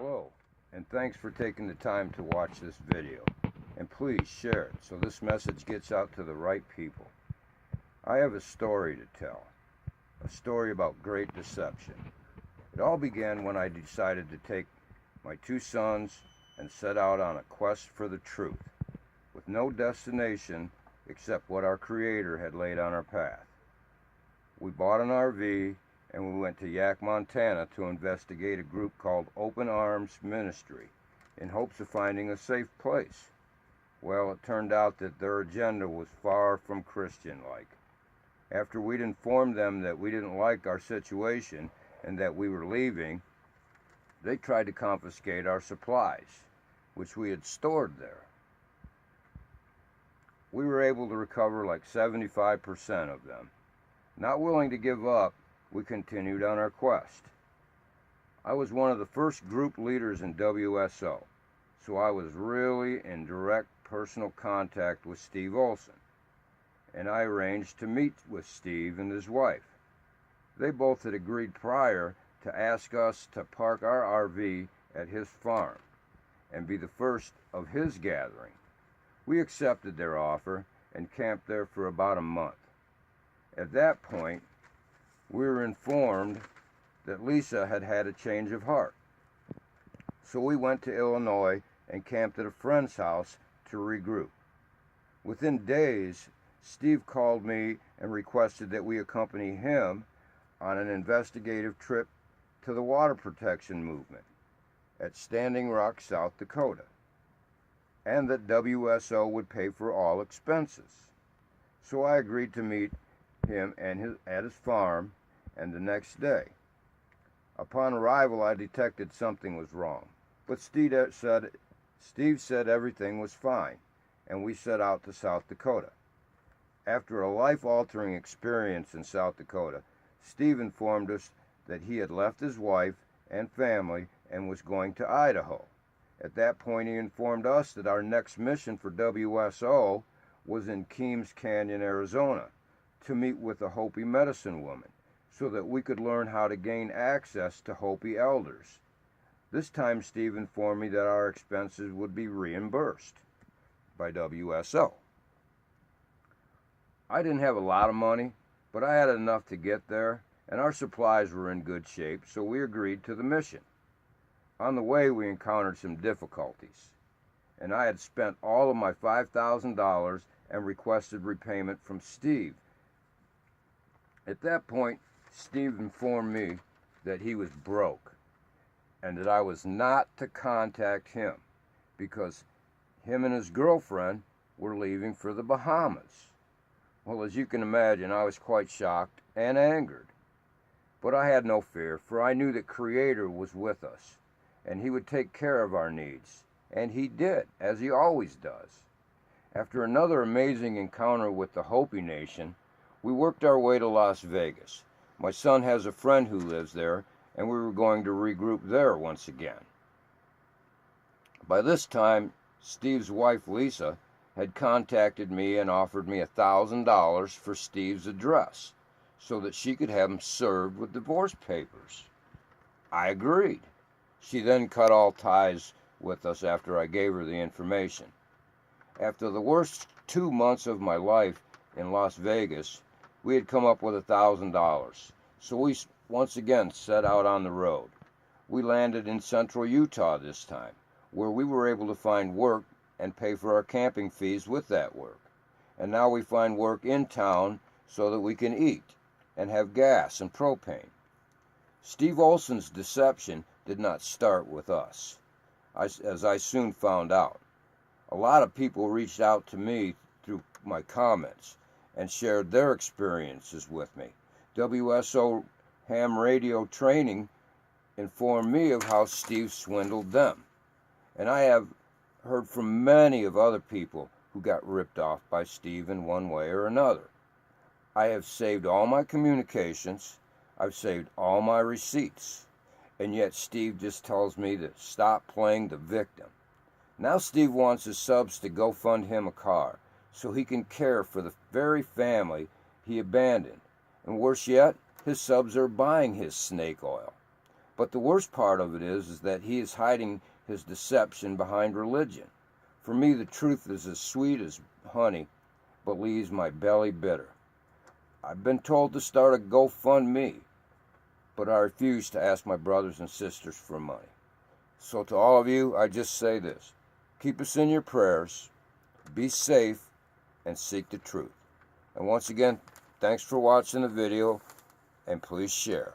Hello, and thanks for taking the time to watch this video. And please share it so this message gets out to the right people. I have a story to tell, a story about great deception. It all began when I decided to take my two sons and set out on a quest for the truth, with no destination except what our Creator had laid on our path. We bought an RV and we went to Yak, Montana to investigate a group called Open Arms Ministry in hopes of finding a safe place. Well, it turned out that their agenda was far from Christian-like. After we'd informed them that we didn't like our situation and that we were leaving, they tried to confiscate our supplies, which we had stored there. We were able to recover like 75% of them. Not willing to give up, we continued on our quest. I was one of the first group leaders in WSO, so I was really in direct personal contact with Steve Olson, and I arranged to meet with Steve and his wife. They both had agreed prior to ask us to park our RV at his farm and be the first of his gathering. We accepted their offer and camped there for about a month. At that point, we were informed that Lisa had had a change of heart. So we went to Illinois and camped at a friend's house to regroup. Within days, Steve called me and requested that we accompany him on an investigative trip to the water protection movement at Standing Rock, South Dakota, and that WSO would pay for all expenses. So I agreed to meet him at his farm, and the next day. Upon arrival, I detected something was wrong, but Steve said everything was fine, and we set out to South Dakota. After a life-altering experience in South Dakota, Steve informed us that he had left his wife and family and was going to Idaho. At that point, he informed us that our next mission for WSO was in Keams Canyon, Arizona, to meet with a Hopi medicine woman so that we could learn how to gain access to Hopi elders. This time, Steve informed me that our expenses would be reimbursed by WSO. I didn't have a lot of money, but I had enough to get there, and our supplies were in good shape, so we agreed to the mission. On the way, we encountered some difficulties, and I had spent all of my $5,000 and requested repayment from Steve. At that point, Steve informed me that he was broke and that I was not to contact him because him and his girlfriend were leaving for the Bahamas. Well, as you can imagine, I was quite shocked and angered. But I had no fear, for I knew that Creator was with us, and He would take care of our needs. And He did, as He always does. After another amazing encounter with the Hopi Nation, we worked our way to Las Vegas. My son has a friend who lives there, and we were going to regroup there once again. By this time, Steve's wife, Lisa, had contacted me and offered me $1,000 for Steve's address so that she could have him served with divorce papers. I agreed. She then cut all ties with us after I gave her the information. After the worst 2 months of my life in Las Vegas, we had come up with $1,000, so we once again set out on the road. We landed in central Utah this time, where we were able to find work and pay for our camping fees with that work. And now we find work in town so that we can eat and have gas and propane. Steve Olson's deception did not start with us, as I soon found out. A lot of people reached out to me through my comments and shared their experiences with me. WSO ham radio training informed me of how Steve swindled them. And I have heard from many of other people who got ripped off by Steve in one way or another. I have saved all my communications. I've saved all my receipts. And yet Steve just tells me to stop playing the victim. Now Steve wants his subs to go fund him a car so he can care for the very family he abandoned. And worse yet, his subs are buying his snake oil. But the worst part of it is that he is hiding his deception behind religion. For me, the truth is as sweet as honey, but leaves my belly bitter. I've been told to start a GoFundMe, but I refuse to ask my brothers and sisters for money. So to all of you, I just say this: keep us in your prayers, be safe, and seek the truth. And once again, thanks for watching the video, and please share.